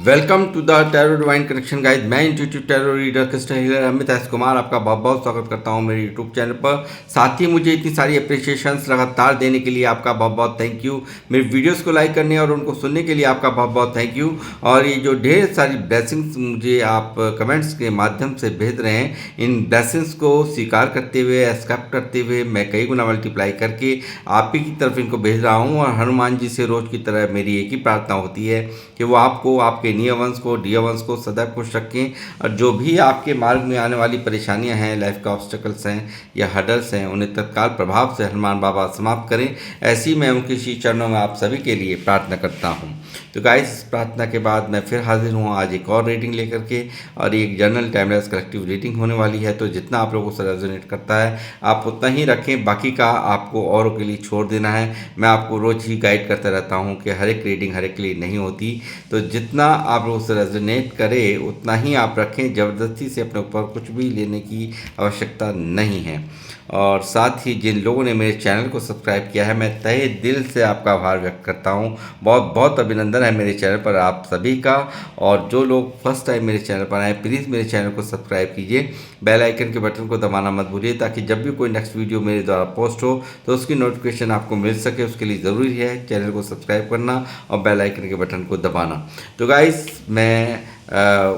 Welcome to the tarot divine connection guys. मैं intuitive tarot reader Krishna healer Amit S Kumar आपका बहुत बहुत स्वागत करता हूं मेरे यूट्यूब चैनल पर। साथ ही मुझे इतनी सारी अप्रिसिएशंस लगातार देने के लिए आपका बहुत बहुत थैंक यू। मेरे वीडियोस को लाइक करने और उनको सुनने के लिए आपका बहुत बहुत थैंक यू। और ये जो ढेर सारी ब्लेसिंग्स मुझे आप कमेंट्स के माध्यम से भेज रहे हैं, इन ब्लेसिंग्स को स्वीकार करते हुए, एक्सेप्ट करते हुए मैं कई गुना मल्टीप्लाई करके आप ही की तरफ इनको भेज रहा हूँ। और हनुमान जी से रोज़ की तरह मेरी एक ही प्रार्थना होती है कि वो आपको, आपके नियर वंश को, डियर वंश को सदैव खुश रखें। और जो भी आपके मार्ग में आने वाली परेशानियां हैं, लाइफ का ऑब्स्टेकल्स हैं या हर्डल्स हैं, उन्हें तत्काल प्रभाव से हनुमान बाबा समाप्त करें। ऐसी मैं उनके श्री चरणों में आप सभी के लिए प्रार्थना करता हूँ। तो गाइस, इस प्रार्थना के बाद मैं फिर हाजिर हूँ आज एक और रीडिंग लेकर के, और एक जर्नल टाइमलेस कलेक्टिव रीडिंग होने वाली है। तो जितना आप लोगों से रेजोनेट करता है आप उतना ही रखें, बाकी का आपको औरों के लिए छोड़ देना है। मैं आपको रोज़ ही गाइड करता रहता हूँ कि हर एक रीडिंग हर एक के लिए नहीं होती। तो जितना आप लोगों से रेजोनेट करे उतना ही आप रखें, ज़बरदस्ती से अपने ऊपर कुछ भी लेने की आवश्यकता नहीं है। और साथ ही जिन लोगों ने मेरे चैनल को सब्सक्राइब किया है, मैं तहे दिल से आपका आभार व्यक्त करता हूँ। बहुत बहुत अभिनंदन है मेरे चैनल पर आप सभी का। और जो लोग फर्स्ट टाइम मेरे चैनल पर आए, प्लीज़ मेरे चैनल को सब्सक्राइब कीजिए, बेल आइकन के बटन को दबाना मत भूलिए, ताकि जब भी कोई नेक्स्ट वीडियो मेरे द्वारा पोस्ट हो तो उसकी नोटिफिकेशन आपको मिल सके। उसके लिए ज़रूरी है चैनल को सब्सक्राइब करना और बेल आइकन के बटन को दबाना। तो गाइस, मैं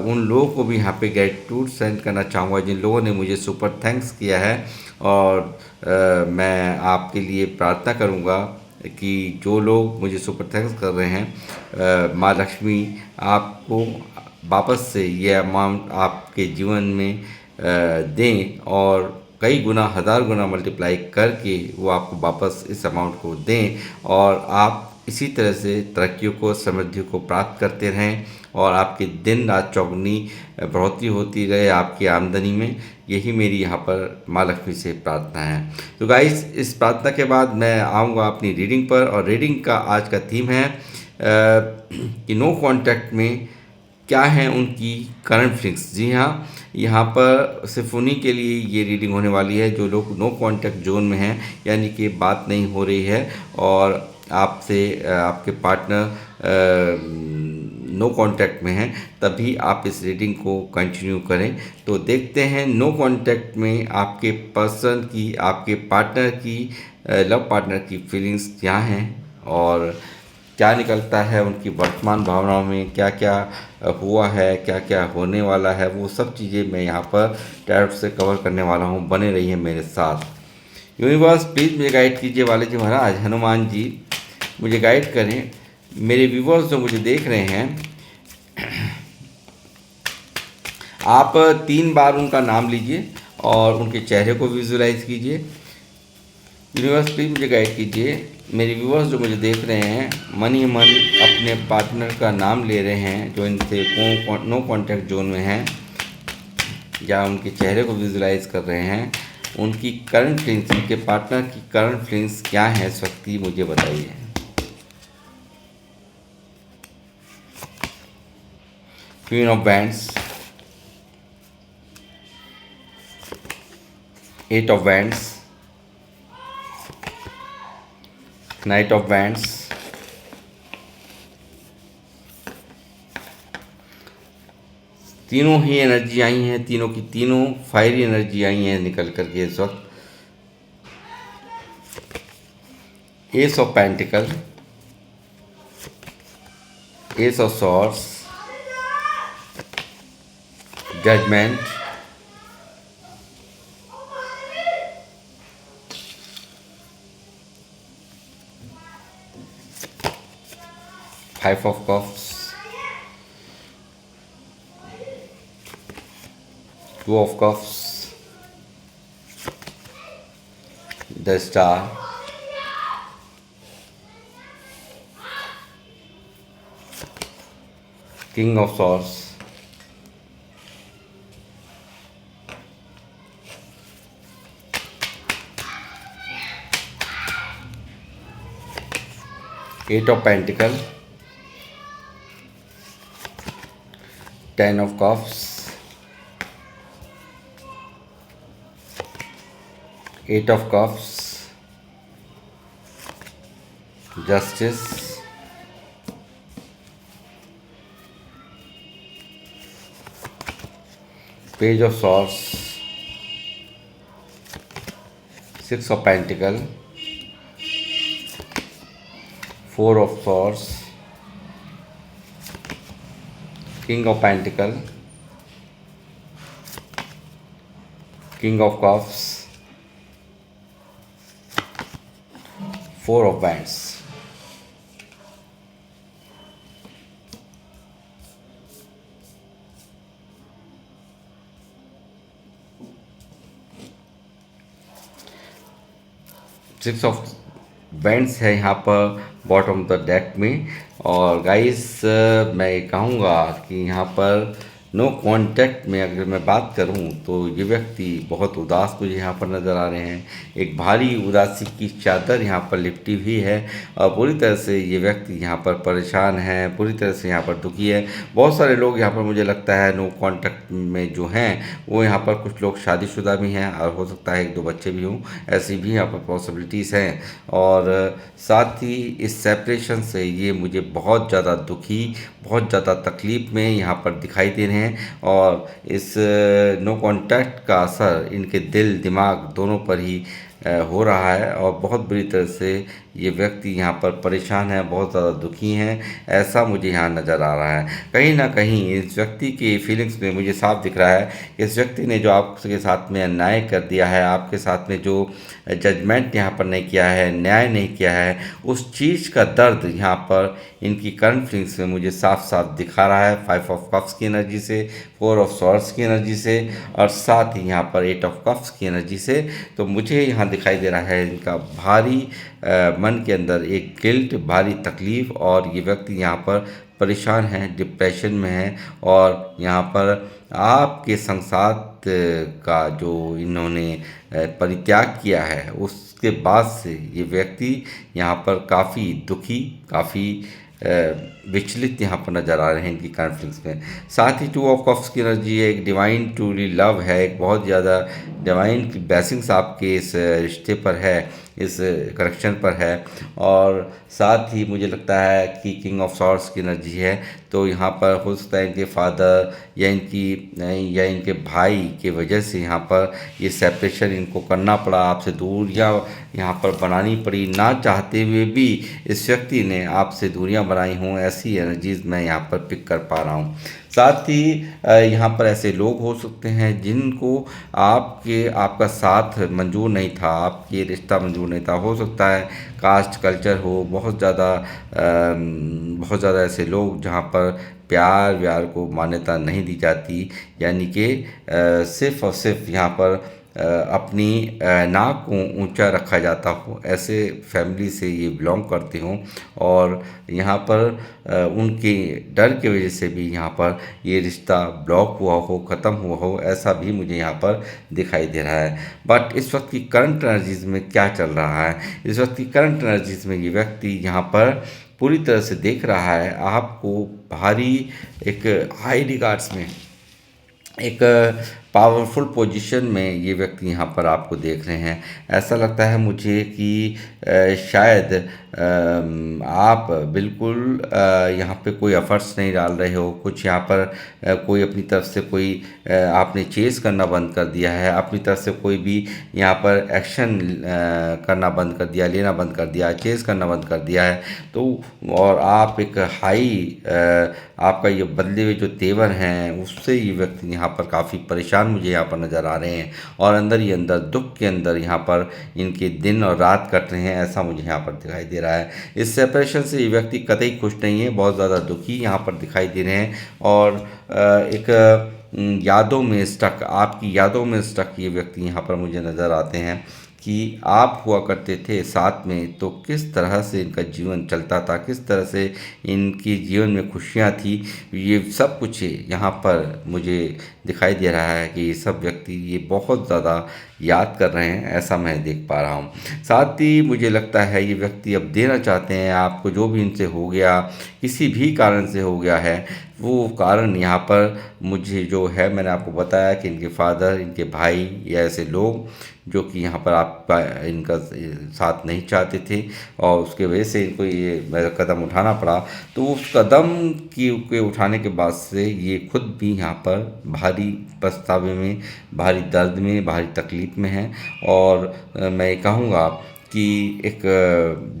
उन लोगों को भी यहाँ पे ग्रेटिट्यूड सेंड करना चाहूँगा जिन लोगों ने मुझे सुपर थैंक्स किया है। और मैं आपके लिए प्रार्थना करूँगा कि जो लोग मुझे सुपर थैंक्स कर रहे हैं, माँ लक्ष्मी आपको वापस से ये अमाउंट आपके जीवन में दें, और कई गुना, हज़ार गुना मल्टीप्लाई करके वो आपको वापस इस अमाउंट को दें, और आप इसी तरह से तरक्कियों को, समृद्धि को प्राप्त करते रहें, और आपकी दिन रात चौगुनी बढ़ोतरी होती रहे आपकी आमदनी में। यही मेरी यहाँ पर माँ लक्ष्मी से प्रार्थना है। तो गाइस, इस प्रार्थना के बाद मैं आऊँगा अपनी रीडिंग पर, और रीडिंग का आज का थीम है कि नो कॉन्टैक्ट में क्या हैं उनकी करंट फीलिंग्स। जी हाँ, यहाँ पर सिर्फ उन्हीं के लिए ये रीडिंग होने वाली है जो लोग नो कांटेक्ट जोन में हैं, यानी कि बात नहीं हो रही है और आपसे आपके पार्टनर नो कांटेक्ट में हैं, तभी आप इस रीडिंग को कंटिन्यू करें। तो देखते हैं नो कांटेक्ट में आपके पर्सन की, आपके पार्टनर की, लव पार्टनर की फीलिंग्स क्या हैं, और क्या निकलता है उनकी वर्तमान भावनाओं में, क्या क्या हुआ है, क्या क्या होने वाला है। वो सब चीज़ें मैं यहाँ पर टैरोट से कवर करने वाला हूँ। बने रहिए मेरे साथ। यूनिवर्स प्लीज़ मुझे गाइड कीजिए, वाले जी महाराज, हनुमान जी मुझे गाइड करें। मेरे व्यूवर्स जो मुझे देख रहे हैं, आप 3 बार उनका नाम लीजिए और उनके चेहरे को विजुलाइज कीजिए। यूनिवर्स प्लीज मुझे गाइड कीजिए। मेरे व्यूवर्स जो मुझे देख रहे हैं, मन ही मन अपने पार्टनर का नाम ले रहे हैं जो इनसे नो कांटेक्ट जोन में हैं, या उनके चेहरे को विजुलाइज कर रहे हैं। उनकी करंट फीलिंग्स, उनके पार्टनर की करंट फीलिंग्स क्या है इस वक्त की, मुझे बताइए। Queen of bands, 8 of bands, night of bands, तीनों ही एनर्जी आई हैं, तीनों की तीनों फायरी एनर्जी आई हैं निकल करके इस वक्त। Ace of pentacle, ace of swords, judgement, five of cups, two of cups, the star, king of swords, eight of pentacle, 10 of cups, 8 of cups, justice, page of swords, six of pentacle, four of swords, king of pentacle, king of cups, four of wands. Six of wands है यहाँ पर bottom of the deck में। और guys मैं कहूँगा कि यहाँ पर नो कांटेक्ट में अगर मैं बात करूँ तो ये व्यक्ति बहुत उदास मुझे यहाँ पर नज़र आ रहे हैं। एक भारी उदासी की चादर यहाँ पर लिपटी हुई है और पूरी तरह से ये व्यक्ति यहाँ पर परेशान है, पूरी तरह से यहाँ पर दुखी है। बहुत सारे लोग यहाँ पर मुझे लगता है नो कांटेक्ट में जो हैं वो यहाँ पर कुछ लोग शादीशुदा भी हैं और हो सकता है एक दो बच्चे भी हों, ऐसी भी यहाँ पर पॉसिबिलिटीज़ हैं। और साथ ही इस सेपरेशन से ये मुझे बहुत ज़्यादा दुखी, बहुत ज़्यादा तकलीफ़ में यहाँ पर दिखाई दे रहे हैं। और इस नो कांटेक्ट का असर इनके दिल दिमाग दोनों पर ही हो रहा है और बहुत बुरी तरह से ये व्यक्ति यहाँ पर परेशान है, बहुत ज़्यादा दुखी हैं, ऐसा मुझे यहाँ नज़र आ रहा है। कहीं ना कहीं इस व्यक्ति की फीलिंग्स में मुझे साफ दिख रहा है कि इस व्यक्ति ने जो आपके साथ में अन्याय कर दिया है, आपके साथ में जो जजमेंट यहाँ पर नहीं किया है, न्याय नहीं किया है, उस चीज़ का दर्द यहाँ पर इनकी करंट फीलिंग्स में मुझे साफ साफ दिखा रहा है। फाइव ऑफ कप्स की एनर्जी से, फोर ऑफ सॉर्ड्स की एनर्जी से और साथ ही यहाँ पर एट ऑफ कप्स की एनर्जी से। तो मुझे यहाँ दिखाई दे रहा है इनका भारी मन के अंदर एक गिल्ट, भारी तकलीफ़ और ये व्यक्ति यहाँ पर परेशान है, डिप्रेशन में है। और यहाँ पर आपके संसार का जो इन्होंने परित्याग किया है उसके बाद से ये व्यक्ति यहाँ पर काफ़ी दुखी, काफ़ी विचलित यहाँ पर नज़र आ रहे हैं इनकी कॉन्फ्लिक्ट्स में। साथ ही टू ऑफ कप्स की एनर्जी है, एक डिवाइन ट्रूली लव है, एक बहुत ज़्यादा डिवाइन की ब्लेसिंग्स आपके इस रिश्ते पर है, इस कनेक्शन पर है। और साथ ही मुझे लगता है कि किंग ऑफ सॉर्ड्स की एनर्जी है, तो यहाँ पर हो सकता है इनके फादर या इनके भाई के वजह से यहाँ पर ये सेपरेशन इनको करना पड़ा, आपसे दूरियाँ यहाँ पर बनानी पड़ी। ना चाहते हुए भी इस व्यक्ति ने आपसे दूरियाँ बनाई हों, ऐसी एनर्जीज मैं यहाँ पर पिक कर पा रहा हूँ। साथ ही यहाँ पर ऐसे लोग हो सकते हैं जिनको आपका साथ मंजूर नहीं था, आपके रिश्ता मंजूर नहीं था। हो सकता है कास्ट कल्चर हो, बहुत ज़्यादा ऐसे लोग जहाँ पर प्यार व्यार को मान्यता नहीं दी जाती, यानी कि सिर्फ़ और सिर्फ यहाँ पर अपनी नाक को ऊंचा रखा जाता हो, ऐसे फैमिली से ये बिलोंग करते हों। और यहाँ पर उनके डर की वजह से भी यहाँ पर ये रिश्ता ब्लॉक हुआ हो, ख़त्म हुआ हो, ऐसा भी मुझे यहाँ पर दिखाई दे रहा है। बट इस वक्त की करंट एनर्जीज़ में क्या चल रहा है, इस वक्त की करंट एनर्जीज़ में ये व्यक्ति यहाँ पर पूरी तरह से देख रहा है आपको भारी एक हाई रिगार्ड्स में, एक पावरफुल पोजीशन में ये व्यक्ति यहाँ पर आपको देख रहे हैं। ऐसा लगता है मुझे कि शायद आप बिल्कुल यहाँ पे कोई एफर्ट्स नहीं डाल रहे हो, कुछ यहाँ पर कोई अपनी तरफ से कोई आपने चेस करना बंद कर दिया है, अपनी तरफ से कोई भी यहाँ पर एक्शन करना बंद कर दिया, लेना बंद कर दिया, चेस करना बंद कर दिया है। तो और आप एक हाई आपका ये बदले हुए जो तेवर हैं उससे ये व्यक्ति यहाँ पर काफ़ी परेशान मुझे यहाँ पर नज़र आ रहे हैं। और अंदर ही अंदर दुख के अंदर यहाँ पर इनके दिन और रात कट रहे हैं, ऐसा मुझे यहाँ पर दिखाई दे रहा है। इस सेपरेशन से ये व्यक्ति कतई खुश नहीं है, बहुत ज़्यादा दुखी यहाँ पर दिखाई दे रहे हैं। और एक यादों में स्टक, आपकी यादों में स्टक ये व्यक्ति यहाँ पर मुझे नज़र आते हैं कि आप हुआ करते थे साथ में, तो किस तरह से इनका जीवन चलता था, किस तरह से इनके जीवन में खुशियाँ थी, ये सब कुछ यहाँ पर मुझे दिखाई दे रहा है कि ये सब व्यक्ति ये बहुत ज़्यादा याद कर रहे हैं, ऐसा मैं देख पा रहा हूँ। साथ ही मुझे लगता है ये व्यक्ति अब देना चाहते हैं आपको, जो भी इनसे हो गया, किसी भी कारण से हो गया है, वो कारण यहाँ पर मुझे जो है, मैंने आपको बताया कि इनके फादर, इनके भाई या ऐसे लोग जो कि यहाँ पर आपका इनका साथ नहीं चाहते थे और उसके वजह से इनको ये कदम उठाना पड़ा। तो उस कदम के उठाने के बाद से ये खुद भी यहाँ पर भारी पछतावे में, भारी दर्द में, भारी तकलीफ़ में है। और मैं ये कहूँगा कि एक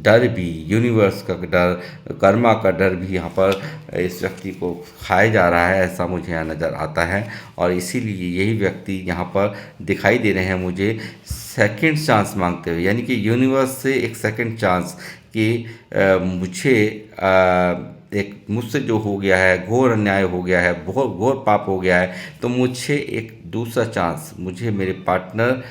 डर भी, यूनिवर्स का डर, कर्मा का डर भी यहाँ पर इस व्यक्ति को खाया जा रहा है, ऐसा मुझे यहाँ नज़र आता है। और इसीलिए यही व्यक्ति यहाँ पर दिखाई दे रहे हैं मुझे सेकंड चांस मांगते हुए, यानी कि यूनिवर्स से एक सेकंड चांस कि मुझे एक मुझसे जो हो गया है, घोर अन्याय हो गया है, बहुत घोर पाप हो गया है, तो मुझे एक दूसरा चांस, मुझे मेरे पार्टनर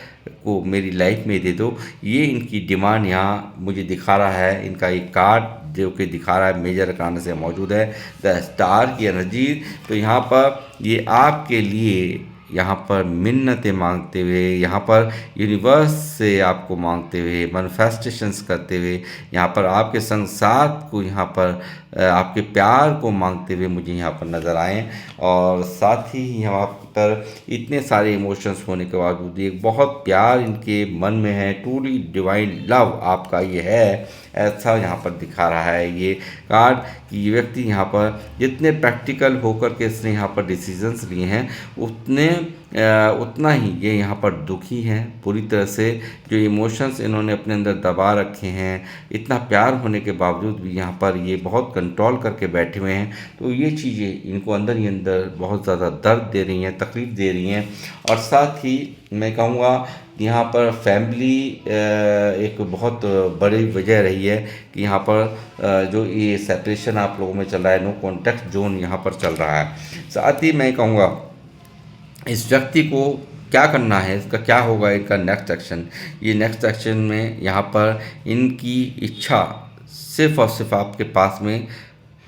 को मेरी लाइफ में दे दो। ये इनकी डिमांड यहाँ मुझे दिखा रहा है। इनका एक कार्ड जो कि दिखा रहा है मेजर अरकान से मौजूद है, द स्टार की एनर्जी। तो यहाँ पर ये आपके लिए यहाँ पर मिन्नतें मांगते हुए, यहाँ पर यूनिवर्स से आपको मांगते हुए, मैनिफेस्टेशंस करते हुए, यहाँ पर आपके संसार को, यहाँ पर आपके प्यार को मांगते हुए मुझे यहाँ पर नज़र आए। और साथ ही यहाँ पर इतने सारे इमोशंस होने के बावजूद एक बहुत प्यार इनके मन में है, ट्रूली डिवाइन लव आपका ये है, ऐसा यहाँ पर दिखा रहा है ये कार्ड कि ये व्यक्ति यहाँ पर जितने प्रैक्टिकल होकर के इसने यहाँ पर डिसीजंस लिए हैं, उतना ही ये यहाँ पर दुखी हैं पूरी तरह से। जो इमोशंस इन्होंने अपने अंदर दबा रखे हैं, इतना प्यार होने के बावजूद भी यहाँ पर ये बहुत कंट्रोल करके बैठे हुए हैं। तो ये चीज़ें इनको अंदर ही अंदर बहुत ज़्यादा दर्द दे रही हैं, तकलीफ़ दे रही हैं। और साथ ही मैं कहूँगा यहाँ पर फैमिली एक बहुत बड़ी वजह रही है कि यहाँ पर जो ये सेपरेशन आप लोगों में चल रहा है, नो कॉन्टैक्ट जोन यहाँ पर चल रहा है। साथ ही मैं कहूँगा इस व्यक्ति को क्या करना है, इसका क्या होगा, इनका नेक्स्ट एक्शन। ये नेक्स्ट एक्शन में यहाँ पर इनकी इच्छा सिर्फ़ और सिर्फ आपके पास में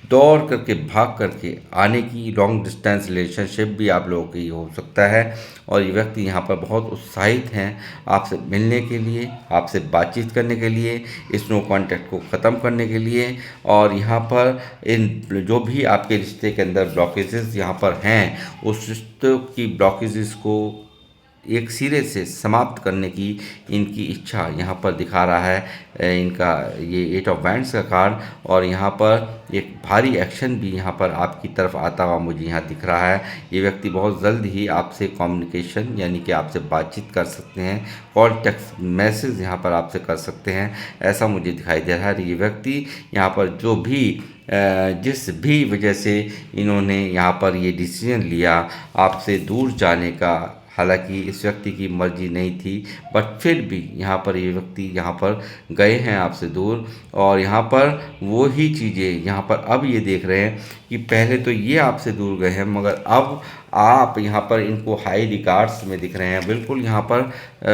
दौड़ करके, भाग करके आने की, लॉन्ग डिस्टेंस रिलेशनशिप भी आप लोगों की हो सकता है। और ये व्यक्ति यहाँ पर बहुत उत्साहित हैं आपसे मिलने के लिए, आपसे बातचीत करने के लिए, इस नो कॉन्टैक्ट को ख़त्म करने के लिए। और यहाँ पर इन जो भी आपके रिश्ते के अंदर ब्लॉकेजेस यहाँ पर हैं, उस रिश्ते की ब्लॉकेजेस को एक सिरे से समाप्त करने की इनकी इच्छा यहाँ पर दिखा रहा है इनका ये 8 ऑफ वैंड्स का कार्ड। और यहाँ पर एक भारी एक्शन भी यहाँ पर आपकी तरफ आता हुआ मुझे यहाँ दिख रहा है। ये व्यक्ति बहुत जल्द ही आपसे कम्युनिकेशन, यानी कि आपसे बातचीत कर सकते हैं, कॉल, टेक्स्ट मैसेज यहाँ पर आपसे कर सकते हैं, ऐसा मुझे दिखाई दे रहा है। ये व्यक्ति यहाँ पर जो भी जिस भी वजह से इन्होंने यहाँ पर ये डिसीजन लिया आपसे दूर जाने का, हालांकि इस व्यक्ति की मर्जी नहीं थी, बट फिर भी यहाँ पर ये व्यक्ति यहाँ पर गए हैं आपसे दूर। और यहाँ पर वो ही चीज़ें यहाँ पर अब ये देख रहे हैं कि पहले तो ये आपसे दूर गए हैं, मगर अब आप यहाँ पर इनको हाई रिगार्ड्स में दिख रहे हैं। बिल्कुल यहाँ पर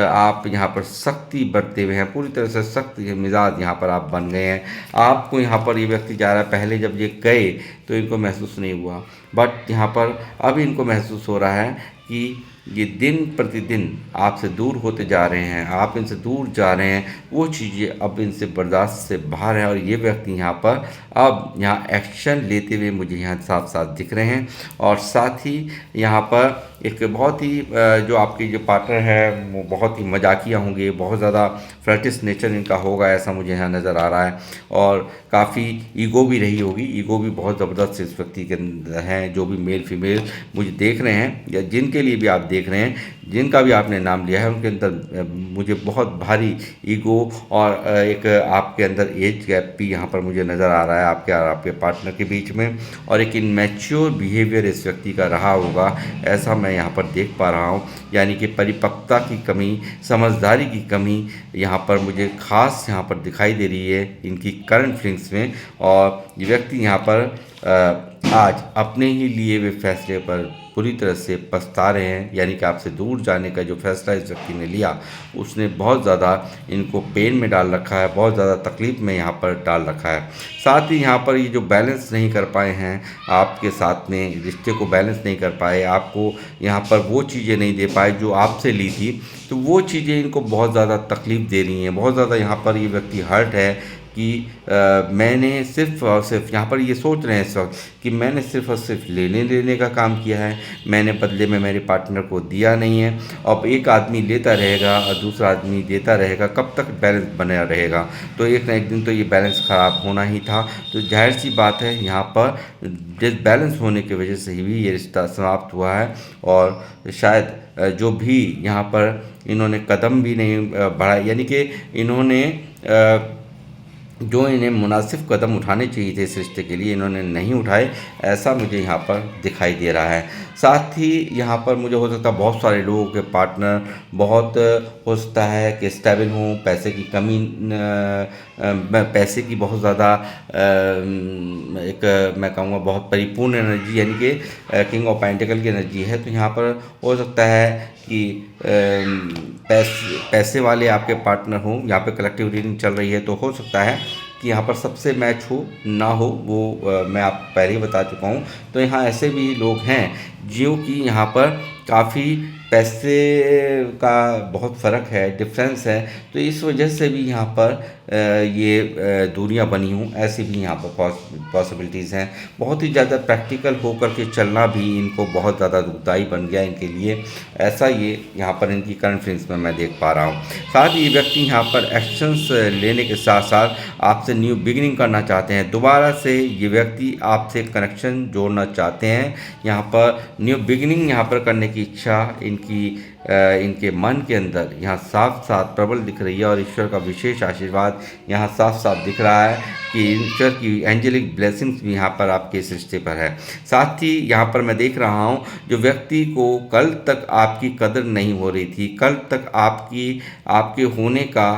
आप यहाँ पर सख्ती बरते हुए हैं, पूरी तरह से सख्त मिजाज यहाँ पर आप बन गए हैं। आपको यहाँ पर ये व्यक्ति जा रहा है, पहले जब ये गए तो इनको महसूस नहीं हुआ, बट यहाँ पर अब इनको महसूस हो रहा है कि ये दिन प्रतिदिन आपसे दूर होते जा रहे हैं, आप इनसे दूर जा रहे हैं, वो चीज़ें अब इनसे बर्दाश्त से बाहर है। और ये व्यक्ति यहाँ पर अब यहाँ एक्शन लेते हुए मुझे यहाँ साफ साफ दिख रहे हैं। और साथ ही यहाँ पर एक बहुत ही जो आपके जो पार्टनर है वो बहुत ही मजाकिया होंगे, बहुत ज़्यादा फ्लर्टिश नेचर इनका होगा, ऐसा मुझे यहाँ नज़र आ रहा है। और काफ़ी ईगो भी रही होगी, ईगो भी बहुत ज़बरदस्त इस व्यक्ति के अंदर है। जो भी मेल फीमेल मुझे देख रहे हैं या जिनके लिए भी आप देख रहे हैं, जिनका भी आपने नाम लिया है, उनके अंदर मुझे बहुत भारी ईगो और एक आपके अंदर एज गैप भी यहाँ पर मुझे नज़र आ रहा है आपके और आपके पार्टनर के बीच में। और एक इनमैच्योर बिहेवियर इस व्यक्ति का रहा होगा, ऐसा मैं यहाँ पर देख पा रहा हूँ। यानी कि परिपक्वता की कमी, समझदारी की कमी यहाँ पर मुझे ख़ास यहाँ पर दिखाई दे रही है इनकी करंट फीलिंग्स में। और ये व्यक्ति यहाँ पर आज अपने ही लिए हुए फैसले पर पूरी तरह से पछता रहे हैं। यानी कि आपसे दूर जाने का जो फैसला इस व्यक्ति ने लिया, उसने बहुत ज़्यादा इनको पेन में डाल रखा है, बहुत ज़्यादा तकलीफ़ में यहाँ पर डाल रखा है। साथ ही यहाँ पर ये जो बैलेंस नहीं कर पाए हैं आपके साथ में, रिश्ते को बैलेंस नहीं कर पाए, आपको यहाँ पर वो चीज़ें नहीं दे पाए जो आपसे ली थी, तो वो चीज़ें इनको बहुत ज़्यादा तकलीफ़ दे रही हैं। बहुत ज़्यादा यहाँ पर ये व्यक्ति हर्ट है कि मैंने सिर्फ़ और सिर्फ यहाँ पर ये सोच रहे हैं इस वक्त कि मैंने सिर्फ़ और सिर्फ लेने लेने का काम किया है, मैंने बदले में मेरे पार्टनर को दिया नहीं है। अब एक आदमी लेता रहेगा और दूसरा आदमी देता रहेगा, कब तक बैलेंस बना रहेगा? तो एक ना एक दिन तो ये बैलेंस ख़राब होना ही था। तो जाहिर सी बात है यहाँ पर डिसबैलेंस होने की वजह से ही ये रिश्ता समाप्त हुआ है। और शायद जो भी यहाँ पर इन्होंने कदम भी नहीं बढ़ाए, यानी कि इन्होंने जो इन्हें मुनासिब कदम उठाने चाहिए थे इस रिश्ते के लिए, इन्होंने नहीं उठाए, ऐसा मुझे यहाँ पर दिखाई दे रहा है। साथ ही यहाँ पर मुझे हो सकता है बहुत सारे लोगों के पार्टनर बहुत हो सकता है कि स्टेबल हों, पैसे की कमी पैसे की बहुत ज़्यादा एक मैं कहूँगा बहुत परिपूर्ण एनर्जी, यानी कि किंग ऑफ पेंटिकल की एनर्जी है। तो यहाँ पर हो सकता है कि पैसे वाले आपके पार्टनर हों। यहाँ पे कलेक्टिव रीडिंग चल रही है, तो हो सकता है कि यहाँ पर सबसे मैच हो ना हो, वो मैं आप पहले ही बता चुका हूँ। तो यहाँ ऐसे भी लोग हैं जो कि यहाँ पर काफ़ी पैसे का बहुत फ़र्क है, डिफरेंस है, तो इस वजह से भी यहाँ पर ये दूरियां बनी हूँ, ऐसी भी यहाँ पर पॉसिबिलिटीज़ हैं। बहुत ही ज़्यादा प्रैक्टिकल होकर के चलना भी इनको बहुत ज़्यादा दुखदाई बन गया इनके लिए, ऐसा ये यहाँ पर इनकी करंट फीलिंग्स में मैं देख पा रहा हूँ। साथ ही ये व्यक्ति यहाँ पर एक्शंस लेने के साथ साथ आपसे न्यू बिगिनिंग करना चाहते हैं। दोबारा से ये व्यक्ति आपसे कनेक्शन जोड़ना चाहते हैं। यहाँ पर न्यू बिगिनिंग यहाँ पर करने की इच्छा इनके मन के अंदर यहाँ साफ साफ प्रबल दिख रही है। और ईश्वर का विशेष आशीर्वाद यहाँ साफ साफ दिख रहा है कि ईश्वर की एंजेलिक ब्लेसिंग्स भी यहाँ पर आपके इस रिश्ते पर है। साथ ही यहाँ पर मैं देख रहा हूँ जो व्यक्ति को कल तक आपकी कदर नहीं हो रही थी, कल तक आपके होने का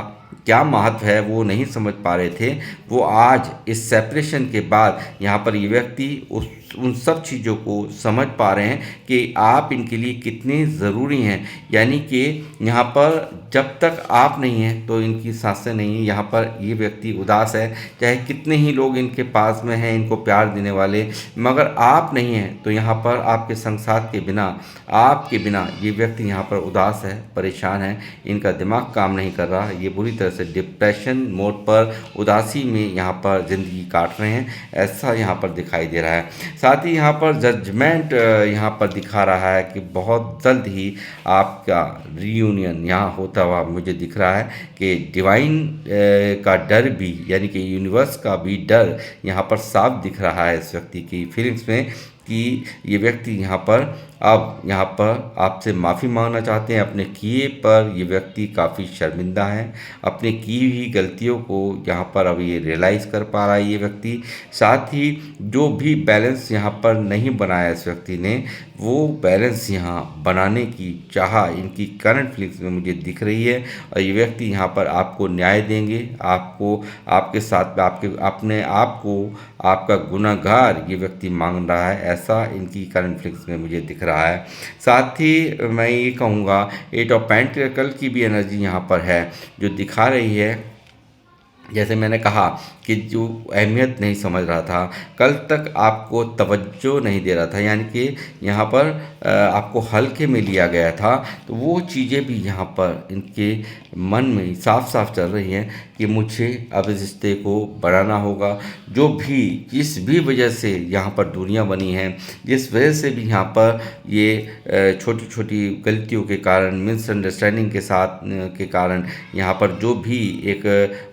क्या महत्व है वो नहीं समझ पा रहे थे, वो आज इस सेपरेशन के बाद यहाँ पर ये व्यक्ति उन सब चीज़ों को समझ पा रहे हैं कि आप इनके लिए कितने ज़रूरी हैं। यानी कि यहाँ पर जब तक आप नहीं हैं तो इनकी सांसें नहीं हैं। यहाँ पर ये व्यक्ति उदास है, चाहे कितने ही लोग इनके पास में हैं इनको प्यार देने वाले, मगर आप नहीं हैं तो यहाँ पर आपके संग साथ के बिना, आपके बिना ये व्यक्ति यहाँ पर उदास है, परेशान है, इनका दिमाग काम नहीं कर रहा, ये बुरी तरह से डिप्रेशन मोड पर, उदासी में यहाँ पर ज़िंदगी काट रहे हैं, ऐसा यहाँ पर दिखाई दे रहा है। साथ ही यहाँ पर जजमेंट यहाँ पर दिखा रहा है कि बहुत जल्द ही आपका रीयूनियन यहाँ होता हुआ मुझे दिख रहा है कि डिवाइन का डर भी, यानी कि यूनिवर्स का भी डर यहाँ पर साफ दिख रहा है इस व्यक्ति की फीलिंग्स में कि ये व्यक्ति यहाँ पर आपसे माफ़ी मांगना चाहते हैं। अपने किए पर ये व्यक्ति काफ़ी शर्मिंदा है, अपने की हुई गलतियों को यहाँ पर अब ये रियलाइज़ कर पा रहा है ये व्यक्ति। साथ ही जो भी बैलेंस यहाँ पर नहीं बनाया इस व्यक्ति ने, वो बैलेंस यहाँ बनाने की चाह इनकी करंट फीलिंग्स में मुझे दिख रही है। और ये व्यक्ति यहाँ पर आपको न्याय देंगे, आपके साथ अपने आप को आपका गुनहगार ये व्यक्ति मांग रहा है, ऐसा इनकी करंट फीलिंग्स में मुझे दिख रहा है। साथ ही मैं ये कहूँगा 8 ऑफ पेंटिकल की भी एनर्जी यहाँ पर है जो दिखा रही है, जैसे मैंने कहा कि जो अहमियत नहीं समझ रहा था, कल तक आपको तवज्जो नहीं दे रहा था, यानी कि यहाँ पर आपको हल्के में लिया गया था, तो वो चीज़ें भी यहाँ पर इनके मन में साफ साफ चल रही हैं कि मुझे अब इस रिश्ते को बढ़ाना होगा। जो भी जिस भी वजह से यहाँ पर दूरियां बनी हैं, जिस वजह से भी यहाँ पर ये छोटी छोटी गलतियों के कारण, मिसअंडरस्टैंडिंग के कारण यहाँ पर जो भी एक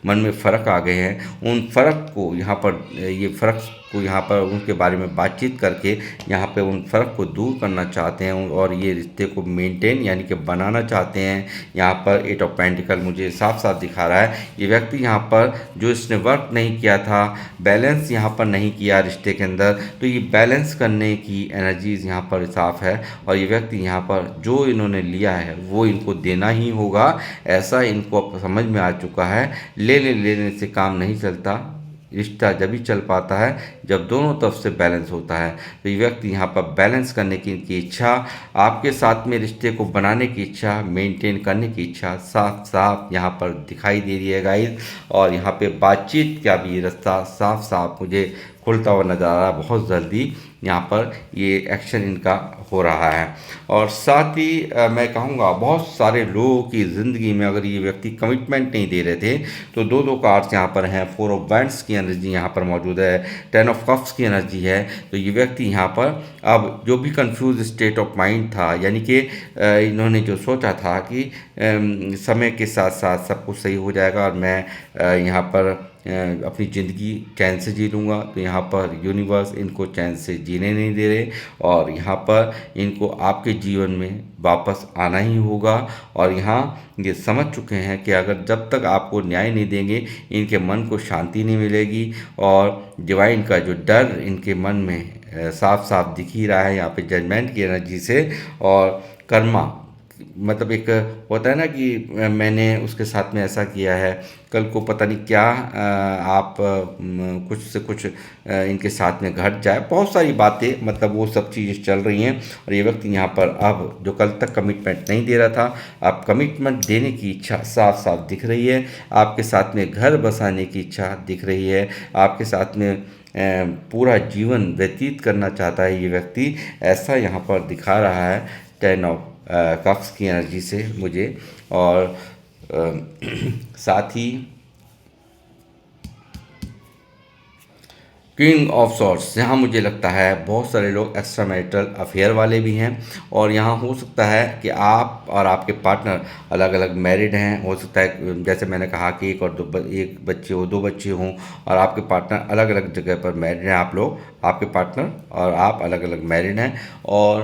मन में फ़र्क आ गए हैं, उन फ़र्क को यहाँ पर उनके बारे में बातचीत करके यहाँ पे उन फ़र्क को दूर करना चाहते हैं और ये रिश्ते को मेंटेन यानी कि बनाना चाहते हैं। यहाँ पर 8 ऑफ पेंटिकल मुझे साफ साफ दिखा रहा है, ये व्यक्ति यहाँ पर जो इसने वर्क नहीं किया था, बैलेंस यहाँ पर नहीं किया रिश्ते के अंदर, तो ये बैलेंस करने की एनर्जीज़ यहाँ पर साफ है। और ये व्यक्ति यहाँ पर जो इन्होंने लिया है वो इनको देना ही होगा, ऐसा इनको अब समझ में आ चुका है। लेने से काम नहीं चलता, रिश्ता जब ही चल पाता है जब दोनों तरफ से बैलेंस होता है। तो ये व्यक्ति यहाँ पर बैलेंस करने की इनकी इच्छा, आपके साथ में रिश्ते को बनाने की इच्छा, मेंटेन करने की इच्छा साफ साफ यहाँ पर दिखाई दे रही है गाइस। और यहाँ पे बातचीत का भी रास्ता साफ साफ मुझे खुलता हुआ नज़र आ रहा है। बहुत जल्दी यहाँ पर ये एक्शन इनका हो रहा है। और साथ ही मैं कहूँगा बहुत सारे लोगों की ज़िंदगी में अगर ये व्यक्ति कमिटमेंट नहीं दे रहे थे तो दो दो कार्ड्स यहाँ पर हैं। 4 ऑफ वैंड्स की एनर्जी यहाँ पर मौजूद है, 10 ऑफ कप्स की एनर्जी है। तो ये व्यक्ति यहाँ पर अब जो भी कंफ्यूज स्टेट ऑफ माइंड था, यानी कि इन्होंने जो सोचा था कि समय के साथ साथ सब कुछ सही हो जाएगा और मैं यहाँ पर अपनी ज़िंदगी चैन से जी लूँगा, तो यहाँ पर यूनिवर्स इनको चैन से जीने नहीं दे रहे और यहाँ पर इनको आपके जीवन में वापस आना ही होगा। और यहाँ ये समझ चुके हैं कि अगर जब तक आपको न्याय नहीं देंगे इनके मन को शांति नहीं मिलेगी। और डिवाइन का जो डर इनके मन में साफ साफ दिख ही रहा है यहाँ पे जजमेंट की एनर्जी से। और कर्मा मतलब एक होता है ना कि मैंने उसके साथ में ऐसा किया है, कल को पता नहीं क्या आप कुछ से कुछ इनके साथ में घट जाए, बहुत सारी बातें मतलब वो सब चीज़ें चल रही हैं। और ये व्यक्ति यहाँ पर अब जो कल तक कमिटमेंट नहीं दे रहा था, अब कमिटमेंट देने की इच्छा साफ साफ दिख रही है। आपके साथ में घर बसाने की इच्छा दिख रही है, आपके साथ में पूरा जीवन व्यतीत करना चाहता है ये व्यक्ति, ऐसा यहाँ पर दिखा रहा है 10 ऑफ कप्स की एनर्जी से मुझे। और साथ ही किंग ऑफ सॉर्ड्स, यहाँ मुझे लगता है बहुत सारे लोग एक्स्ट्रा मैरिटल अफेयर वाले भी हैं। और यहाँ हो सकता है कि आप और आपके पार्टनर अलग अलग मैरिड हैं। हो सकता है जैसे मैंने कहा कि एक बच्चे हो, 2 बच्चे हों और आपके पार्टनर अलग अलग जगह पर मैरिड हैं। आप लोग, आपके पार्टनर और आप अलग अलग मैरिड हैं और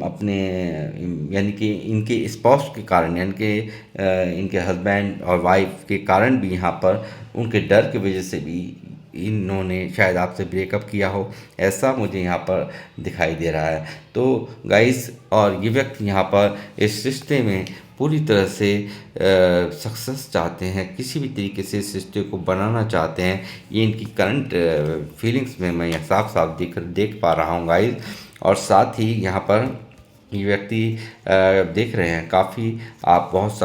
अपने यानी कि इनके स्पाउस के कारण, यानी कि इनके हस्बैंड और वाइफ के कारण भी यहाँ पर उनके डर की वजह से भी इन्होंने शायद आपसे ब्रेकअप किया हो, ऐसा मुझे यहाँ पर दिखाई दे रहा है। तो गाइस, और ये व्यक्ति यहाँ पर इस रिश्ते में पूरी तरह से सक्सेस चाहते हैं, किसी भी तरीके से इस रिश्ते को बनाना चाहते हैं। ये इनकी करंट फीलिंग्स में मैं साफ साफ देख पा रहा हूँ गाइस। और साथ ही यहाँ पर ये व्यक्ति देख रहे हैं काफ़ी आप बहुत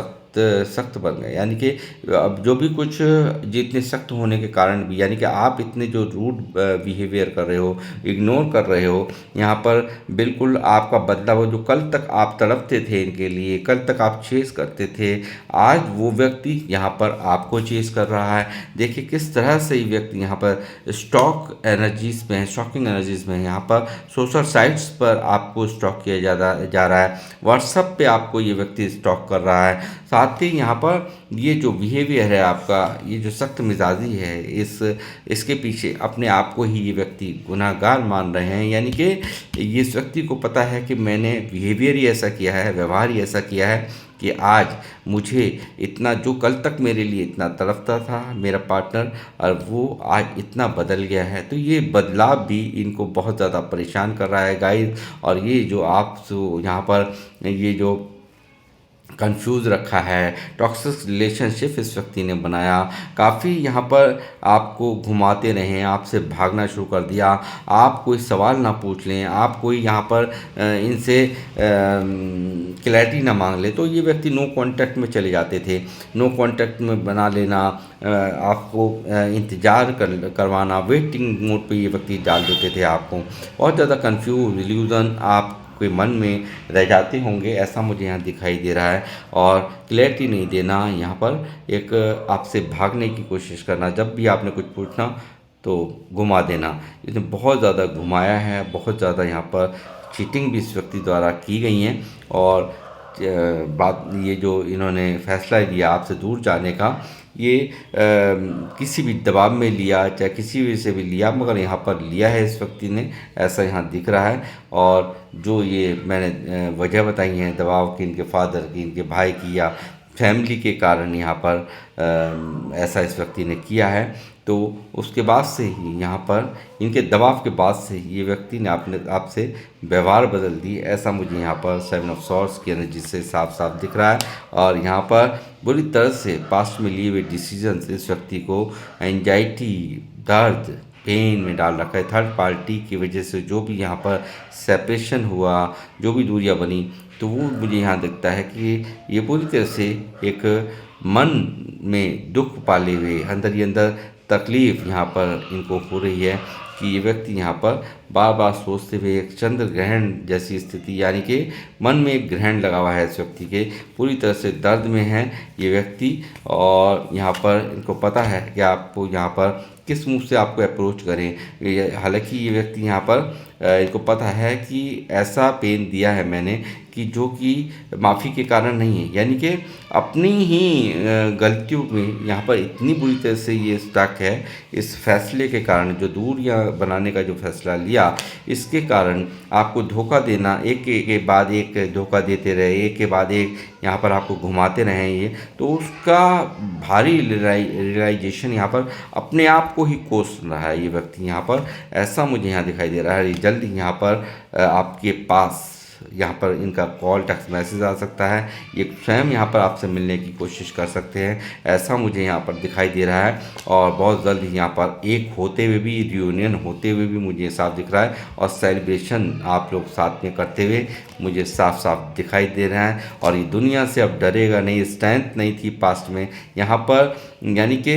सख्त बन गए, यानी कि अब जो भी कुछ जितने सख्त होने के कारण भी, यानी कि आप इतने जो रूड बिहेवियर कर रहे हो, इग्नोर कर रहे हो, यहाँ पर बिल्कुल आपका बदलाव, जो कल तक आप तड़पते थे इनके लिए, कल तक आप चेस करते थे, आज वो व्यक्ति यहाँ पर आपको चेस कर रहा है। देखिए किस तरह से ये व्यक्ति यहाँ पर स्टॉक एनर्जीज में है, शॉकिंग एनर्जीज में है। यहाँ पर सोशल साइट्स पर आपको स्टॉक किया जा रहा है, व्हाट्सएप पे आपको ये व्यक्ति स्टॉक कर रहा है। साथ ही यहाँ पर ये जो बिहेवियर है आपका, ये जो सख्त मिजाजी है, इसके पीछे अपने आप को ही ये व्यक्ति गुनहगार मान रहे हैं। यानी कि ये इस व्यक्ति को पता है कि मैंने बिहेवियर ही ऐसा किया है, व्यवहार ही ऐसा किया है कि आज मुझे इतना, जो कल तक मेरे लिए इतना तड़पता था मेरा पार्टनर, और वो आज इतना बदल गया है। तो ये बदलाव भी इनको बहुत ज़्यादा परेशान कर रहा है गाइस। और ये जो आप यहाँ पर ये जो कंफ्यूज रखा है, टॉक्सिक रिलेशनशिप इस व्यक्ति ने बनाया, काफ़ी यहाँ पर आपको घुमाते रहे, आपसे भागना शुरू कर दिया, आप कोई सवाल ना पूछ लें, आप कोई यहाँ पर इनसे क्लैरिटी ना मांग ले, तो ये व्यक्ति नो कांटेक्ट में चले जाते थे। नो कांटेक्ट में बना लेना, आपको इंतज़ार करवाना, वेटिंग मोड पे ये व्यक्ति डाल देते थे आपको। बहुत ज़्यादा कंफ्यूज, इल्यूज़न आप कोई मन में रह जाते होंगे, ऐसा मुझे यहाँ दिखाई दे रहा है। और क्लैरिटी नहीं देना, यहाँ पर एक आपसे भागने की कोशिश करना, जब भी आपने कुछ पूछना तो घुमा देना। इसने बहुत ज़्यादा घुमाया है, बहुत ज़्यादा यहाँ पर चीटिंग भी इस व्यक्ति द्वारा की गई हैं। और बात ये जो इन्होंने फैसला लिया आपसे दूर जाने का, ये किसी भी दबाव में लिया, चाहे किसी वजह से भी लिया, मगर यहाँ पर लिया है इस व्यक्ति ने, ऐसा यहाँ दिख रहा है। और जो ये मैंने वजह बताई है दबाव की, इनके फादर की, इनके भाई की, या फैमिली के कारण यहाँ पर ऐसा इस व्यक्ति ने किया है। तो उसके बाद से ही यहाँ पर इनके दबाव के बाद से ये व्यक्ति ने आपने आपसे व्यवहार बदल दी, ऐसा मुझे यहाँ पर 7 ऑफ सॉर्ड्स की एनर्जी से साफ साफ दिख रहा है। और यहाँ पर बुरी तरह से पास्ट में लिए हुए डिसीजंस इस व्यक्ति को एंजाइटी, दर्द, पेन में डाल रखा है। थर्ड पार्टी की वजह से जो भी यहाँ पर सेपरेशन हुआ, जो भी दूरियां बनी, तो वो मुझे यहाँ दिखता है कि ये पूरी तरह से एक मन में दुख पाले हुए, अंदर ही अंदर तकलीफ़ यहाँ पर इनको हो रही है कि ये व्यक्ति यहाँ पर बार बार सोचते हुए एक चंद्र ग्रहण जैसी स्थिति, यानी कि मन में एक ग्रहण लगा हुआ है इस व्यक्ति के, पूरी तरह से दर्द में है ये व्यक्ति। और यहाँ पर इनको पता है कि आपको यहाँ पर किस मुंह से आपको अप्रोच करें। हालांकि ये व्यक्ति यहाँ पर इनको पता है कि ऐसा पेन दिया है मैंने कि जो कि माफ़ी के कारण नहीं है, यानी कि अपनी ही गलतियों में यहाँ पर इतनी बुरी तरह से ये स्टक है। इस फैसले के कारण, जो दूरियां बनाने का जो फैसला लिया, इसके कारण आपको धोखा देना, एक के बाद एक धोखा देते रहे, एक के बाद एक यहाँ पर आपको घुमाते रहे ये, तो उसका भारी रियलाइजेशन यहाँ पर अपने आप को ही कोस रहा है ये व्यक्ति यहाँ पर, ऐसा मुझे यहाँ दिखाई दे रहा है। जल्द ही यहाँ पर आपके पास यहाँ पर इनका कॉल, टेक्स्ट मैसेज आ सकता है, ये स्वयं यहाँ पर आपसे मिलने की कोशिश कर सकते हैं, ऐसा मुझे यहाँ पर दिखाई दे रहा है। और बहुत जल्द ही यहाँ पर एक होते हुए भी, रियूनियन होते हुए भी मुझे साफ दिख रहा है, और सेलिब्रेशन आप लोग साथ में करते हुए मुझे साफ साफ दिखाई दे रहा है। और ये दुनिया से अब डरेगा नहीं, स्ट्रेंथ नहीं थी पास्ट में यहाँ पर, यानी कि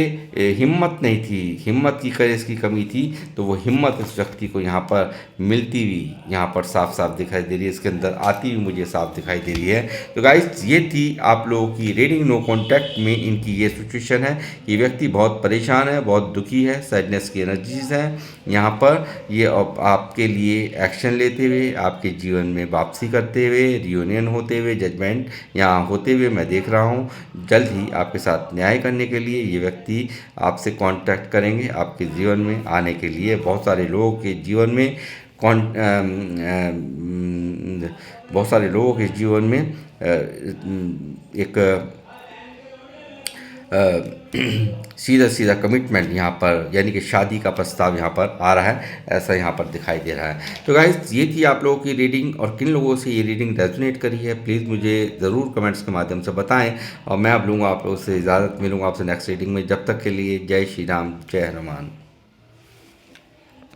हिम्मत नहीं थी, हिम्मत की करेज की कमी थी, तो वो हिम्मत इस व्यक्ति को यहाँ पर मिलती हुई यहाँ पर साफ साफ दिखाई दे रही है, इसके अंदर आती हुई मुझे साफ दिखाई दे रही है। तो गाइस, ये थी आप लोगों की रीडिंग। नो कॉन्टैक्ट में इनकी ये सिचुएशन है, ये व्यक्ति बहुत परेशान है, बहुत दुखी है, सैडनेस की एनर्जीज हैं यहाँ पर। ये आपके लिए एक्शन लेते हुए, आपके जीवन में वापसी करते हुए, रियूनियन होते हुए, जजमेंट यहाँ होते हुए मैं देख रहा हूँ। जल्द ही आपके साथ न्याय करने के लिए ये व्यक्ति आपसे कांटेक्ट करेंगे, आपके जीवन में आने के लिए। बहुत सारे लोगों के जीवन में बहुत सारे लोगों के जीवन में एक सीधा सीधा कमिटमेंट यहाँ पर, यानी कि शादी का प्रस्ताव यहाँ पर आ रहा है, ऐसा यहाँ पर दिखाई दे रहा है। तो गाइस, ये थी आप लोगों की रीडिंग, और किन लोगों से ये रीडिंग रेजोनेट करी है प्लीज़ मुझे ज़रूर कमेंट्स के माध्यम से बताएं। और मैं अब लूँगा आप लोगों से इजाज़त, मिलूँगा आपसे नेक्स्ट रीडिंग में। जब तक के लिए जय श्री राम, जय हनुमान।